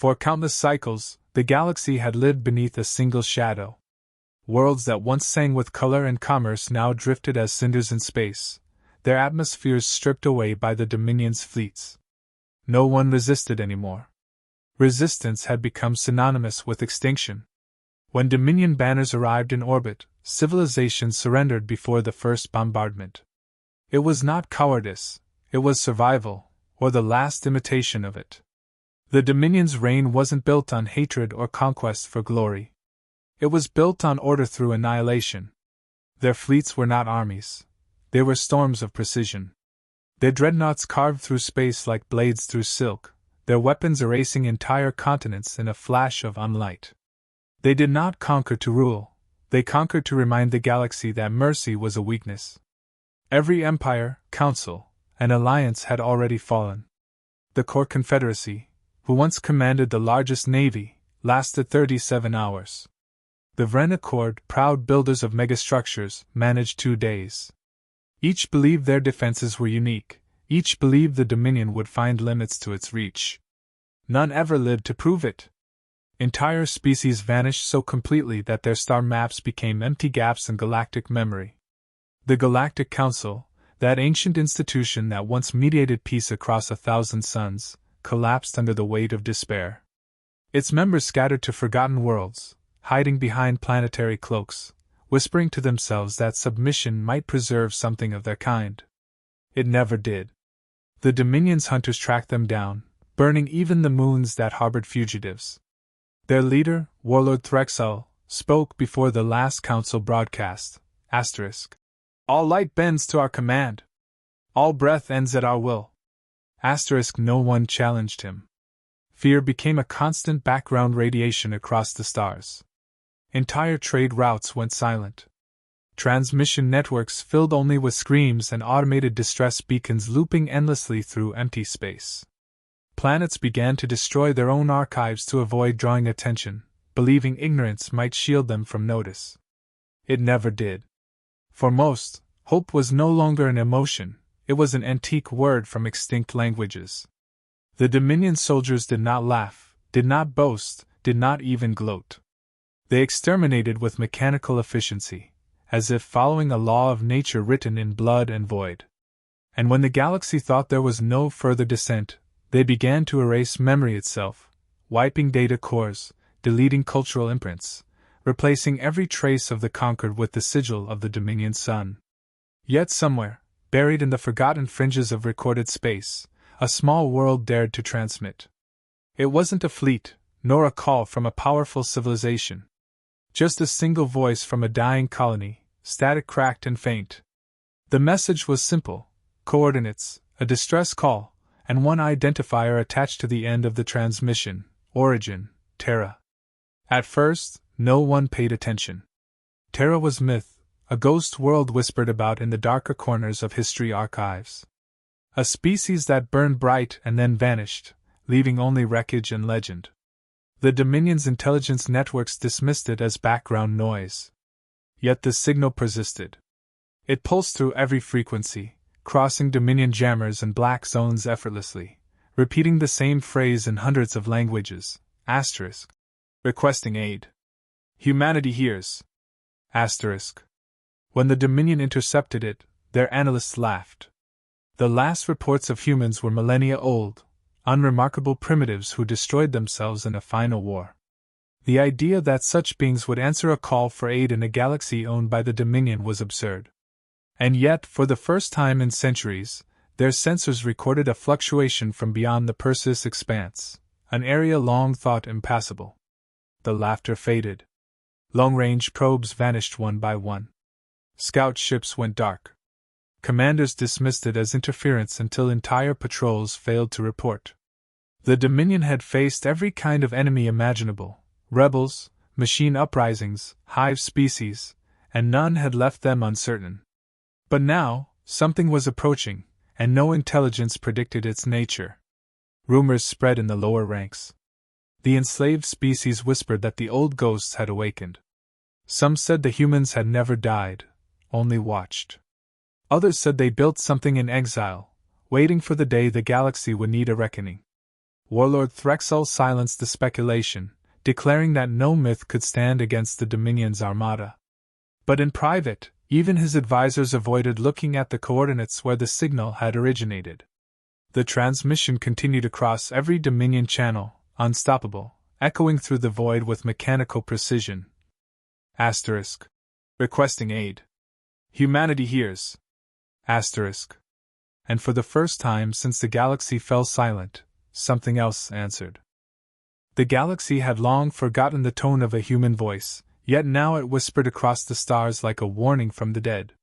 For countless cycles, the galaxy had lived beneath a single shadow. Worlds that once sang with color and commerce now drifted as cinders in space, their atmospheres stripped away by the Dominion's fleets. No one resisted anymore. Resistance had become synonymous with extinction. When Dominion banners arrived in orbit, civilization surrendered before the first bombardment. It was not cowardice, it was survival, or the last imitation of it. The Dominion's reign wasn't built on hatred or conquest for glory. It was built on order through annihilation. Their fleets were not armies. They were storms of precision. Their dreadnoughts carved through space like blades through silk, their weapons erasing entire continents in a flash of unlight. They did not conquer to rule, they conquered to remind the galaxy that mercy was a weakness. Every empire, council, and alliance had already fallen. The core confederacy, who once commanded the largest navy, lasted 37 hours. The Vren Accord, proud builders of megastructures, managed 2 days. Each believed their defenses were unique, each believed the Dominion would find limits to its reach. None ever lived to prove it. Entire species vanished so completely that their star maps became empty gaps in galactic memory. The Galactic Council, that ancient institution that once mediated peace across 1,000 suns, collapsed under the weight of despair. Its members scattered to forgotten worlds, hiding behind planetary cloaks, whispering to themselves that submission might preserve something of their kind. It never did. The Dominion's hunters tracked them down, burning even the moons that harbored fugitives. Their leader, Warlord Threxel, spoke before the last council broadcast, *, all light bends to our command. All breath ends at our will. * No one challenged him. Fear became a constant background radiation across the stars. Entire trade routes went silent. Transmission networks filled only with screams and automated distress beacons looping endlessly through empty space. Planets began to destroy their own archives to avoid drawing attention, believing ignorance might shield them from notice. It never did. For most, hope was no longer an emotion, it was an antique word from extinct languages. The Dominion soldiers did not laugh, did not boast, did not even gloat. They exterminated with mechanical efficiency, as if following a law of nature written in blood and void. And when the galaxy thought there was no further descent, they began to erase memory itself, wiping data cores, deleting cultural imprints, replacing every trace of the conquered with the sigil of the Dominion sun. Yet somewhere, buried in the forgotten fringes of recorded space, a small world dared to transmit. It wasn't a fleet, nor a call from a powerful civilization. Just a single voice from a dying colony, static, cracked, and faint. The message was simple: coordinates, a distress call, and one identifier attached to the end of the transmission: origin, Terra. At first, no one paid attention. Terra was myth, a ghost world whispered about in the darker corners of history archives. A species that burned bright and then vanished, leaving only wreckage and legend. The Dominion's intelligence networks dismissed it as background noise. Yet the signal persisted. It pulsed through every frequency, crossing Dominion jammers and black zones effortlessly, repeating the same phrase in hundreds of languages, *, requesting aid. Humanity hears. *. When the Dominion intercepted it, their analysts laughed. The last reports of humans were millennia old, unremarkable primitives who destroyed themselves in a final war. The idea that such beings would answer a call for aid in a galaxy owned by the Dominion was absurd. And yet, for the first time in centuries, their sensors recorded a fluctuation from beyond the Perseus expanse, an area long thought impassable. The laughter faded. Long-range probes vanished one by one. Scout ships went dark. Commanders dismissed it as interference until entire patrols failed to report. The Dominion had faced every kind of enemy imaginable: rebels, machine uprisings, hive species, and none had left them uncertain. But now, something was approaching, and no intelligence predicted its nature. Rumors spread in the lower ranks. The enslaved species whispered that the old ghosts had awakened. Some said the humans had never died, only watched. Others said they built something in exile, waiting for the day the galaxy would need a reckoning. Warlord Threxel silenced the speculation, declaring that no myth could stand against the Dominion's armada. But in private, even his advisors avoided looking at the coordinates where the signal had originated. The transmission continued across every Dominion channel, unstoppable, echoing through the void with mechanical precision. Asterisk. Requesting aid. Humanity hears. Asterisk. And for the first time since the galaxy fell silent, something else answered. The galaxy had long forgotten the tone of a human voice, yet now it whispered across the stars like a warning from the dead.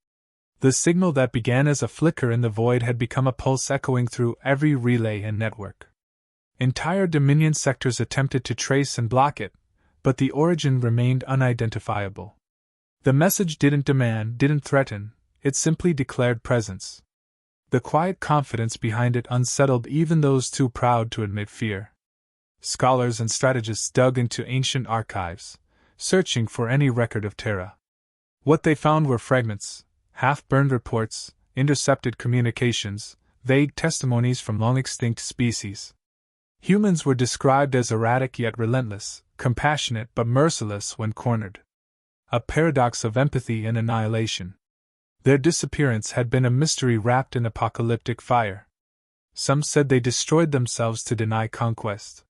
The signal that began as a flicker in the void had become a pulse echoing through every relay and network. Entire Dominion sectors attempted to trace and block it, but the origin remained unidentifiable. The message didn't demand, didn't threaten, it simply declared presence. The quiet confidence behind it unsettled even those too proud to admit fear. Scholars and strategists dug into ancient archives, searching for any record of Terra. What they found were fragments, half-burned reports, intercepted communications, vague testimonies from long-extinct species. Humans were described as erratic yet relentless, compassionate but merciless when cornered. A paradox of empathy and annihilation. Their disappearance had been a mystery wrapped in apocalyptic fire. Some said they destroyed themselves to deny conquest.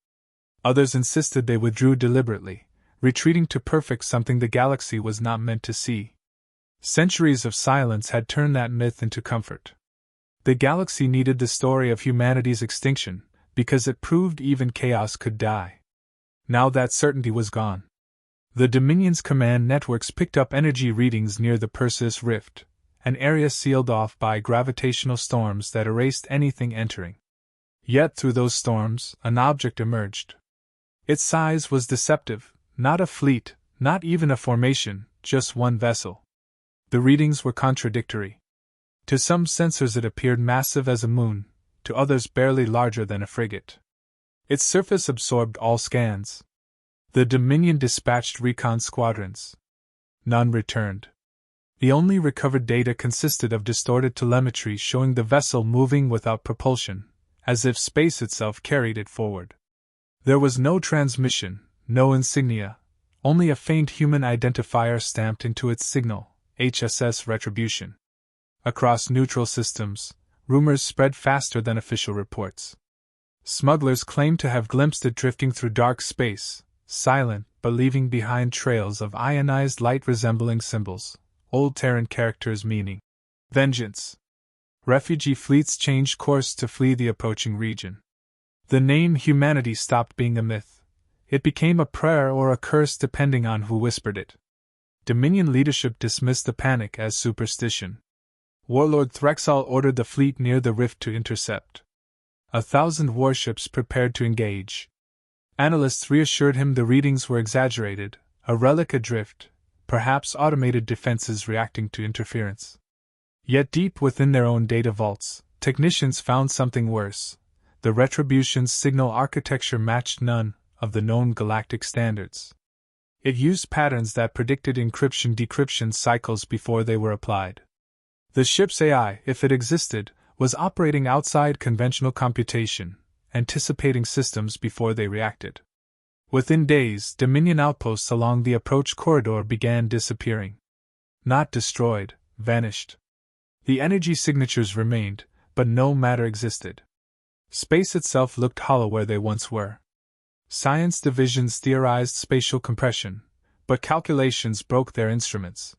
Others insisted they withdrew deliberately, retreating to perfect something the galaxy was not meant to see. Centuries of silence had turned that myth into comfort. The galaxy needed the story of humanity's extinction, because it proved even chaos could die. Now that certainty was gone. The Dominion's command networks picked up energy readings near the Perseus Rift, an area sealed off by gravitational storms that erased anything entering. Yet through those storms, an object emerged. Its size was deceptive, not a fleet, not even a formation, just one vessel. The readings were contradictory. To some sensors it appeared massive as a moon, to others barely larger than a frigate. Its surface absorbed all scans. The Dominion dispatched recon squadrons. None returned. The only recovered data consisted of distorted telemetry showing the vessel moving without propulsion, as if space itself carried it forward. There was no transmission, no insignia, only a faint human identifier stamped into its signal, HSS Retribution. Across neutral systems, rumors spread faster than official reports. Smugglers claimed to have glimpsed it drifting through dark space, silent but leaving behind trails of ionized light resembling symbols. Old Terran characters meaning vengeance. Refugee fleets changed course to flee the approaching region. The name humanity stopped being a myth. It became a prayer or a curse depending on who whispered it. Dominion leadership dismissed the panic as superstition. Warlord Threxel ordered the fleet near the rift to intercept. 1,000 warships prepared to engage. Analysts reassured him the readings were exaggerated, a relic adrift, perhaps automated defenses reacting to interference. Yet deep within their own data vaults, technicians found something worse. The Retribution's signal architecture matched none of the known galactic standards. It used patterns that predicted encryption-decryption cycles before they were applied. The ship's AI, if it existed, was operating outside conventional computation, anticipating systems before they reacted. Within days, Dominion outposts along the approach corridor began disappearing. Not destroyed, vanished. The energy signatures remained, but no matter existed. Space itself looked hollow where they once were. Science divisions theorized spatial compression, but calculations broke their instruments.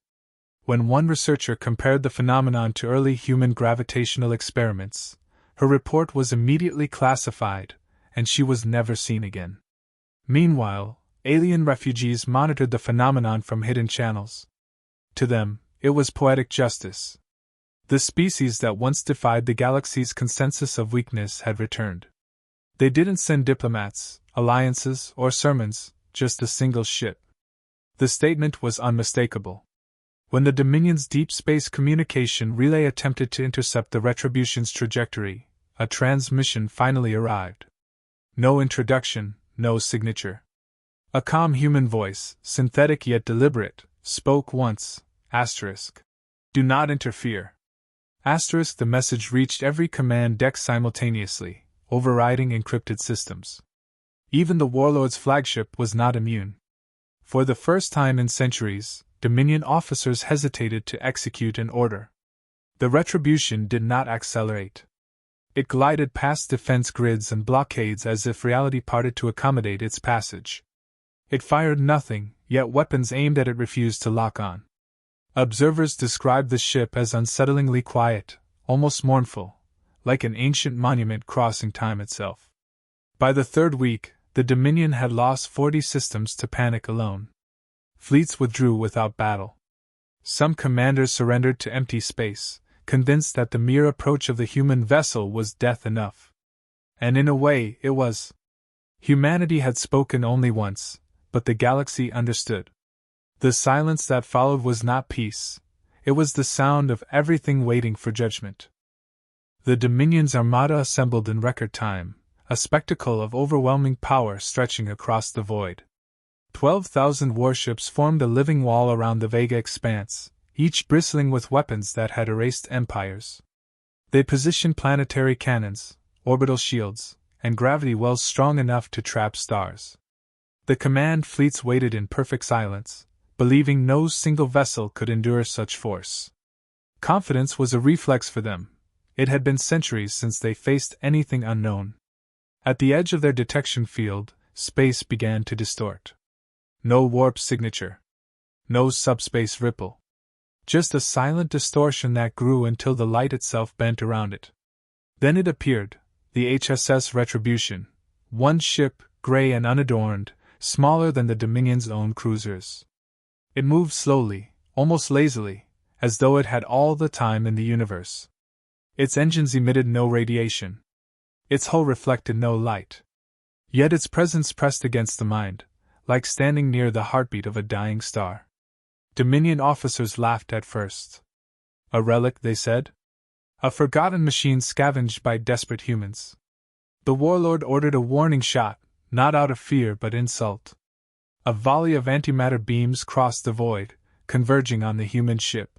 When one researcher compared the phenomenon to early human gravitational experiments, her report was immediately classified, and she was never seen again. Meanwhile, alien refugees monitored the phenomenon from hidden channels. To them, it was poetic justice. The species that once defied the galaxy's consensus of weakness had returned. They didn't send diplomats, alliances, or sermons, just a single ship. The statement was unmistakable. When the Dominion's deep space communication relay attempted to intercept the Retribution's trajectory, a transmission finally arrived. No introduction, no signature. A calm human voice, synthetic yet deliberate, spoke once, asterisk. Do not interfere. Asterisk. The message reached every command deck simultaneously, overriding encrypted systems. Even the warlord's flagship was not immune. For the first time in centuries, Dominion officers hesitated to execute an order. The retribution did not accelerate. It glided past defense grids and blockades as if reality parted to accommodate its passage. It fired nothing, yet weapons aimed at it refused to lock on. Observers described the ship as unsettlingly quiet, almost mournful, like an ancient monument crossing time itself. By the third week, the Dominion had lost 40 systems to panic alone. Fleets withdrew without battle. Some commanders surrendered to empty space, convinced that the mere approach of the human vessel was death enough. And in a way, it was. Humanity had spoken only once, but the galaxy understood. The silence that followed was not peace, it was the sound of everything waiting for judgment. The Dominion's armada assembled in record time, a spectacle of overwhelming power stretching across the void. 12,000 warships formed a living wall around the Vega expanse, each bristling with weapons that had erased empires. They positioned planetary cannons, orbital shields, and gravity wells strong enough to trap stars. The command fleets waited in perfect silence, believing no single vessel could endure such force. Confidence was a reflex for them. It had been centuries since they faced anything unknown. At the edge of their detection field, space began to distort. No warp signature. No subspace ripple. Just a silent distortion that grew until the light itself bent around it. Then it appeared, the HSS Retribution, one ship, gray and unadorned, smaller than the Dominion's own cruisers. It moved slowly, almost lazily, as though it had all the time in the universe. Its engines emitted no radiation. Its hull reflected no light. Yet its presence pressed against the mind, like standing near the heartbeat of a dying star. Dominion officers laughed at first. A relic, they said? A forgotten machine scavenged by desperate humans. The warlord ordered a warning shot, not out of fear but insult. A volley of antimatter beams crossed the void, converging on the human ship.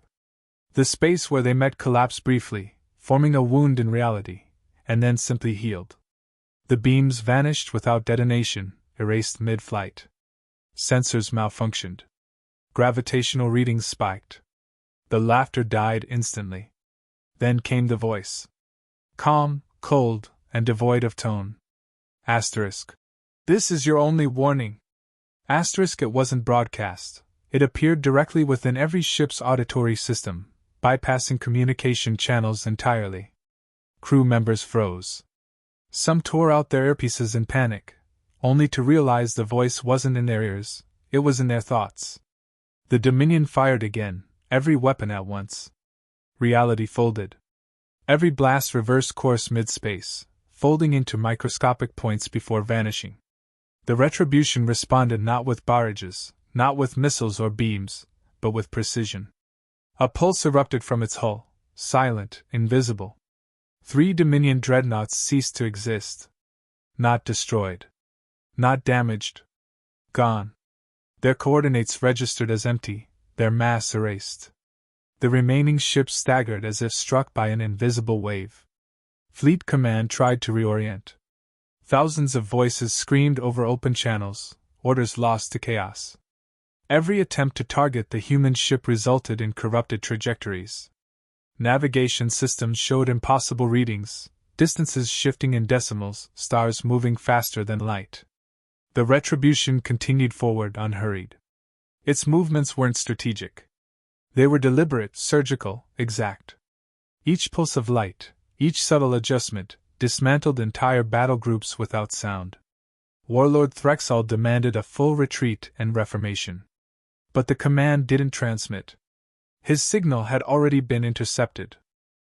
The space where they met collapsed briefly, forming a wound in reality, and then simply healed. The beams vanished without detonation, erased mid-flight. Sensors malfunctioned. Gravitational readings spiked. The laughter died instantly. Then came the voice. Calm, cold, and devoid of tone. Asterisk. This is your only warning. Asterisk. It wasn't broadcast. It appeared directly within every ship's auditory system, bypassing communication channels entirely. Crew members froze. Some tore out their earpieces in panic, only to realize the voice wasn't in their ears, it was in their thoughts. The Dominion fired again, every weapon at once. Reality folded. Every blast reversed course mid-space, folding into microscopic points before vanishing. The Retribution responded not with barrages, not with missiles or beams, but with precision. A pulse erupted from its hull, silent, invisible. 3 Dominion dreadnoughts ceased to exist. Not destroyed. Not damaged. Gone. Their coordinates registered as empty, their mass erased. The remaining ships staggered as if struck by an invisible wave. Fleet Command tried to reorient. Thousands of voices screamed over open channels, orders lost to chaos. Every attempt to target the human ship resulted in corrupted trajectories. Navigation systems showed impossible readings, distances shifting in decimals, stars moving faster than light. The Retribution continued forward unhurried. Its movements weren't strategic. They were deliberate, surgical, exact. Each pulse of light, each subtle adjustment, dismantled entire battle groups without sound. Warlord Threxall demanded a full retreat and reformation. But the command didn't transmit. His signal had already been intercepted.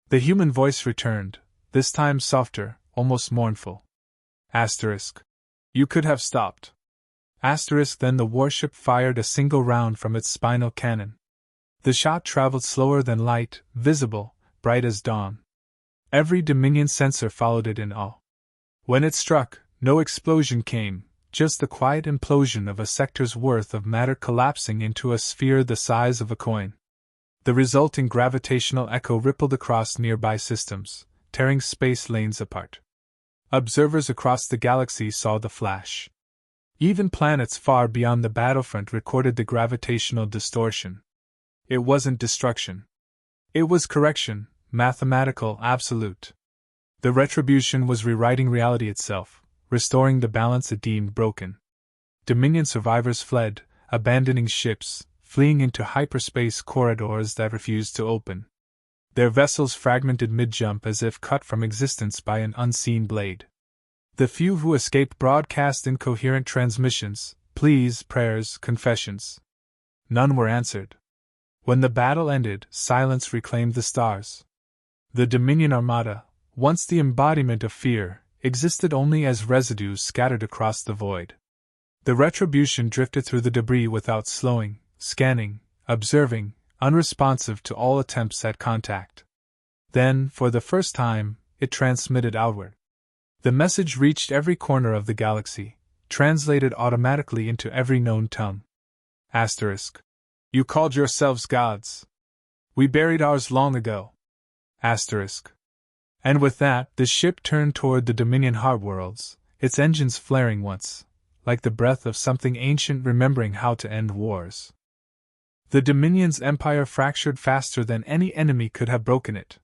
The human voice returned, this time softer, almost mournful. Asterisk. You could have stopped. Asterisk. Then the warship fired a single round from its spinal cannon. The shot traveled slower than light, visible, bright as dawn. Every Dominion sensor followed it in awe. When it struck, no explosion came, just the quiet implosion of a sector's worth of matter collapsing into a sphere the size of a coin. The resulting gravitational echo rippled across nearby systems, tearing space lanes apart. Observers across the galaxy saw the flash. Even planets far beyond the battlefront recorded the gravitational distortion. It wasn't destruction. It was correction, mathematical, absolute. The Retribution was rewriting reality itself, restoring the balance it deemed broken. Dominion survivors fled, abandoning ships, fleeing into hyperspace corridors that refused to open. Their vessels fragmented mid-jump as if cut from existence by an unseen blade. The few who escaped broadcast incoherent transmissions, pleas, prayers, confessions. None were answered. When the battle ended, silence reclaimed the stars. The Dominion Armada, once the embodiment of fear, existed only as residues scattered across the void. The Retribution drifted through the debris without slowing, scanning, observing, unresponsive to all attempts at contact. Then, for the first time, it transmitted outward. The message reached every corner of the galaxy, translated automatically into every known tongue. Asterisk. You called yourselves gods. We buried ours long ago. Asterisk. And with that, the ship turned toward the Dominion heartworlds, its engines flaring once, like the breath of something ancient remembering how to end wars. The Dominion's empire fractured faster than any enemy could have broken it.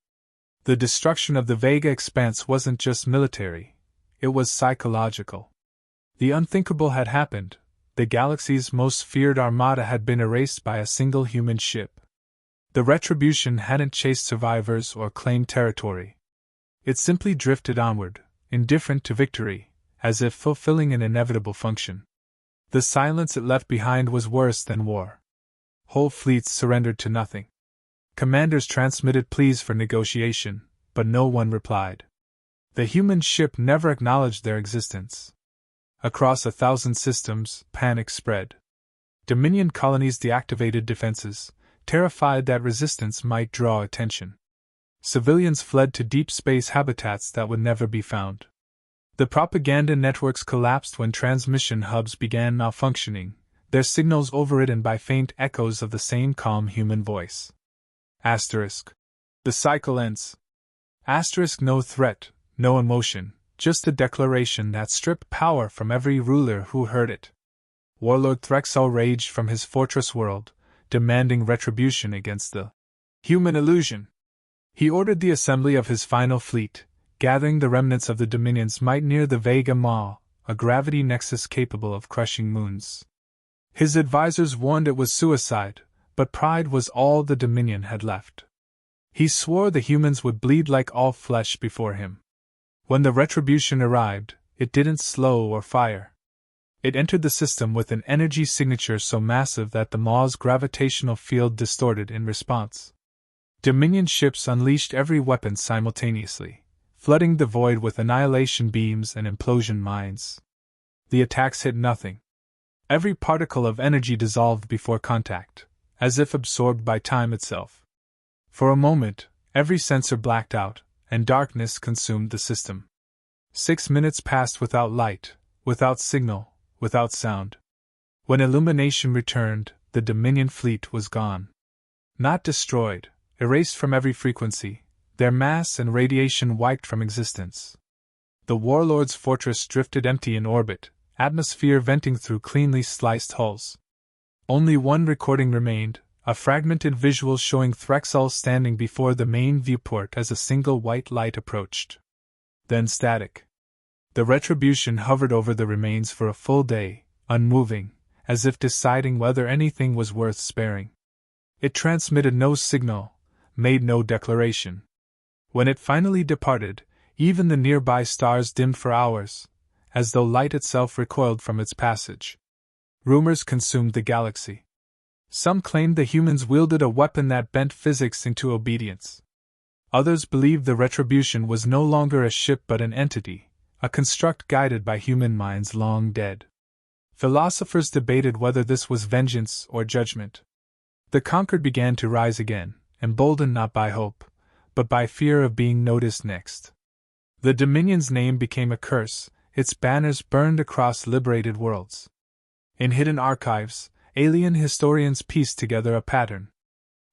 The destruction of the Vega expanse wasn't just military, it was psychological. The unthinkable had happened. The galaxy's most feared armada had been erased by a single human ship. The Retribution hadn't chased survivors or claimed territory. It simply drifted onward, indifferent to victory, as if fulfilling an inevitable function. The silence it left behind was worse than war. Whole fleets surrendered to nothing. Commanders transmitted pleas for negotiation, but no one replied. The human ship never acknowledged their existence. Across 1,000 systems, panic spread. Dominion colonies deactivated defenses, terrified that resistance might draw attention. Civilians fled to deep space habitats that would never be found. The propaganda networks collapsed when transmission hubs began malfunctioning, their signals overridden by faint echoes of the same calm human voice. Asterisk. The cycle ends. Asterisk. No threat, no emotion, just a declaration that stripped power from every ruler who heard it. Warlord Threxel raged from his fortress world, demanding retribution against the human illusion. He ordered the assembly of his final fleet, gathering the remnants of the Dominion's might near the Vega Maw, a gravity nexus capable of crushing moons. His advisors warned it was suicide, but pride was all the Dominion had left. He swore the humans would bleed like all flesh before him. When the Retribution arrived, it didn't slow or fire. It entered the system with an energy signature so massive that the Maw's gravitational field distorted in response. Dominion ships unleashed every weapon simultaneously, flooding the void with annihilation beams and implosion mines. The attacks hit nothing. Every particle of energy dissolved before contact, as if absorbed by time itself. For a moment, every sensor blacked out, and darkness consumed the system. 6 minutes passed without light, without signal, without sound. When illumination returned, the Dominion fleet was gone. Not destroyed, erased from every frequency, their mass and radiation wiped from existence. The Warlord's fortress drifted empty in orbit, atmosphere venting through cleanly sliced hulls. Only one recording remained, a fragmented visual showing Threxel standing before the main viewport as a single white light approached. Then static. The Retribution hovered over the remains for a full day, unmoving, as if deciding whether anything was worth sparing. It transmitted no signal, made no declaration. When it finally departed, even the nearby stars dimmed for hours, as though light itself recoiled from its passage. Rumors consumed the galaxy. Some claimed the humans wielded a weapon that bent physics into obedience. Others believed the Retribution was no longer a ship but an entity, a construct guided by human minds long dead. Philosophers debated whether this was vengeance or judgment. The conquered began to rise again, emboldened not by hope, but by fear of being noticed next. The Dominion's name became a curse, its banners burned across liberated worlds. In hidden archives, alien historians pieced together a pattern.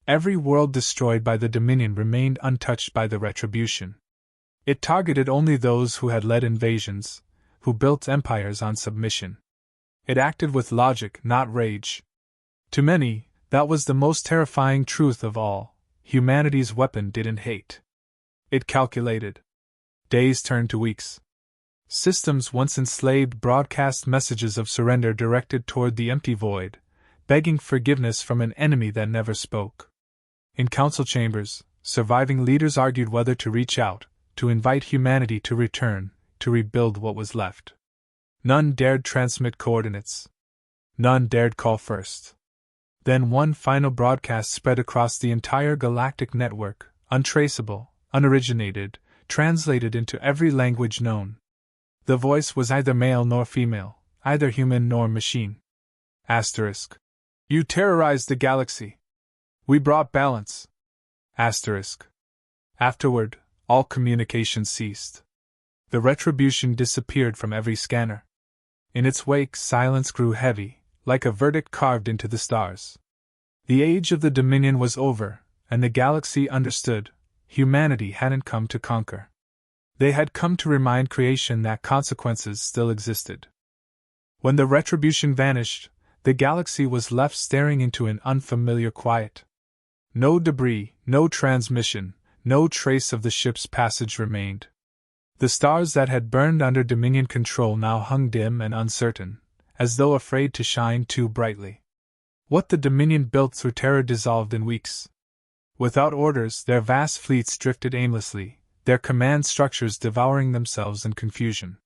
Every world destroyed by the Dominion remained untouched by the Retribution. It targeted only those who had led invasions, who built empires on submission. It acted with logic, not rage. To many, that was the most terrifying truth of all. Humanity's weapon didn't hate. It calculated. Days turned to weeks. Systems once enslaved broadcast messages of surrender directed toward the empty void, begging forgiveness from an enemy that never spoke. In council chambers, surviving leaders argued whether to reach out, to invite humanity to return, to rebuild what was left. None dared transmit coordinates. None dared call first. Then one final broadcast spread across the entire galactic network, untraceable, unoriginated, translated into every language known. The voice was neither male nor female, either human nor machine. Asterisk. You terrorized the galaxy. We brought balance. Asterisk. Afterward, all communication ceased. The retribution disappeared from every scanner. In its wake, silence grew heavy, like a verdict carved into the stars. The age of the Dominion was over, and the galaxy understood. Humanity hadn't come to conquer. They had come to remind creation that consequences still existed. When the retribution vanished, the galaxy was left staring into an unfamiliar quiet. No debris, no transmission, no trace of the ship's passage remained. The stars that had burned under Dominion control now hung dim and uncertain, as though afraid to shine too brightly. What the Dominion built through terror dissolved in weeks. Without orders, their vast fleets drifted aimlessly, their command structures devouring themselves in confusion.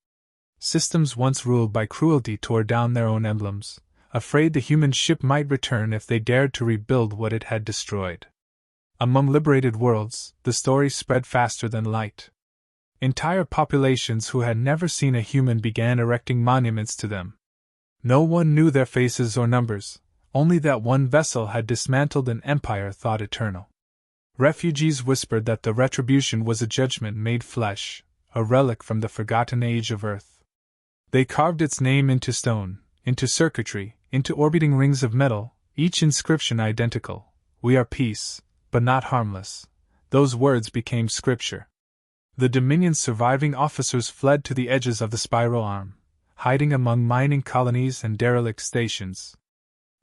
Systems once ruled by cruelty tore down their own emblems, afraid the human ship might return if they dared to rebuild what it had destroyed. Among liberated worlds, the story spread faster than light. Entire populations who had never seen a human began erecting monuments to them. No one knew their faces or numbers, only that one vessel had dismantled an empire thought eternal. Refugees whispered that the retribution was a judgment made flesh, a relic from the forgotten age of Earth. They carved its name into stone, into circuitry, into orbiting rings of metal, each inscription identical. We are peace, but not harmless. Those words became scripture. The Dominion's surviving officers fled to the edges of the spiral arm, hiding among mining colonies and derelict stations.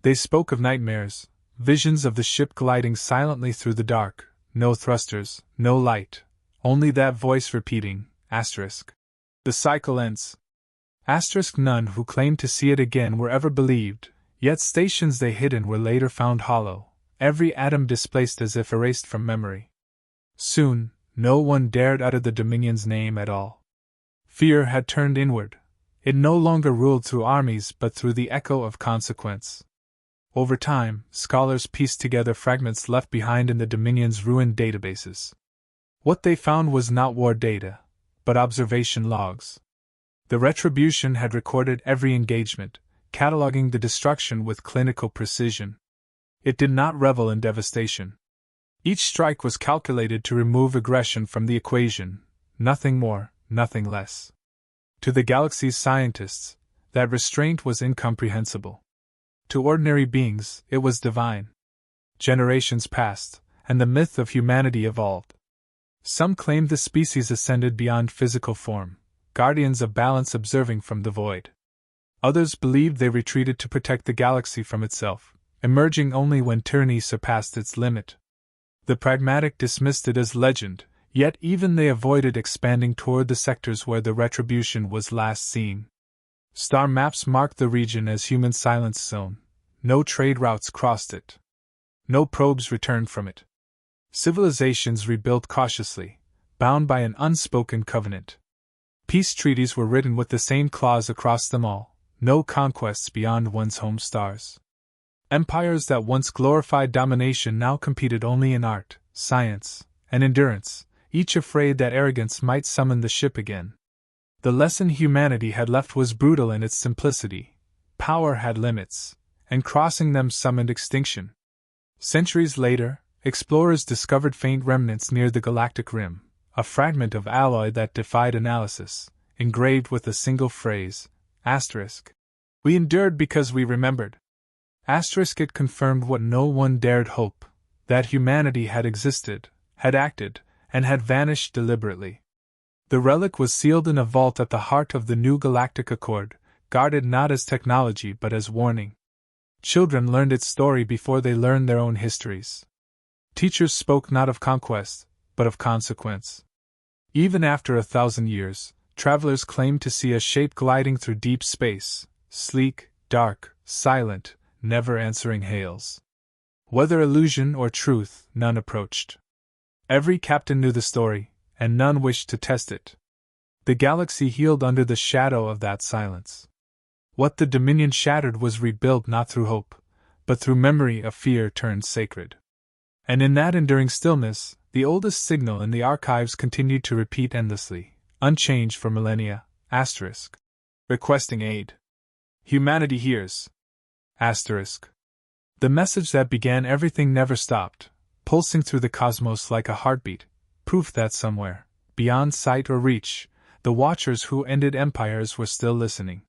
They spoke of nightmares, visions of the ship gliding silently through the dark, no thrusters, no light, only that voice repeating, asterisk. The cycle ends. Asterisk. None who claimed to see it again were ever believed, yet stations they hid in were later found hollow, every atom displaced as if erased from memory. Soon, no one dared utter the Dominion's name at all. Fear had turned inward. It no longer ruled through armies but through the echo of consequence. Over time, scholars pieced together fragments left behind in the Dominion's ruined databases. What they found was not war data, but observation logs. The Retribution had recorded every engagement, cataloging the destruction with clinical precision. It did not revel in devastation. Each strike was calculated to remove aggression from the equation, nothing more, nothing less. To the galaxy's scientists, that restraint was incomprehensible. To ordinary beings, it was divine. Generations passed, and the myth of humanity evolved. Some claimed the species ascended beyond physical form, guardians of balance observing from the void. Others believed they retreated to protect the galaxy from itself, emerging only when tyranny surpassed its limit. The pragmatic dismissed it as legend, yet even they avoided expanding toward the sectors where the Retribution was last seen. Star maps marked the region as human silence zone. No trade routes crossed it. No probes returned from it. Civilizations rebuilt cautiously, bound by an unspoken covenant. Peace treaties were written with the same clause across them all, no conquests beyond one's home stars. Empires that once glorified domination now competed only in art, science, and endurance, each afraid that arrogance might summon the ship again. The lesson humanity had left was brutal in its simplicity. Power had limits, and crossing them summoned extinction. Centuries later, explorers discovered faint remnants near the galactic rim, a fragment of alloy that defied analysis, engraved with a single phrase, asterisk. We endured because we remembered. Asterisk. It confirmed what no one dared hope, that humanity had existed, had acted, and had vanished deliberately. The relic was sealed in a vault at the heart of the new galactic accord, guarded not as technology but as warning. Children learned its story before they learned their own histories. Teachers spoke not of conquest, but of consequence. Even after 1,000 years, travelers claimed to see a shape gliding through deep space, sleek, dark, silent, never answering hails. Whether illusion or truth, none approached. Every captain knew the story, and none wished to test it. The galaxy healed under the shadow of that silence. What the Dominion shattered was rebuilt not through hope, but through memory of fear turned sacred. And in that enduring stillness, the oldest signal in the archives continued to repeat endlessly, unchanged for millennia, asterisk. Requesting aid. Humanity hears. Asterisk. The message that began everything never stopped, pulsing through the cosmos like a heartbeat, proof that somewhere, beyond sight or reach, the watchers who ended empires were still listening.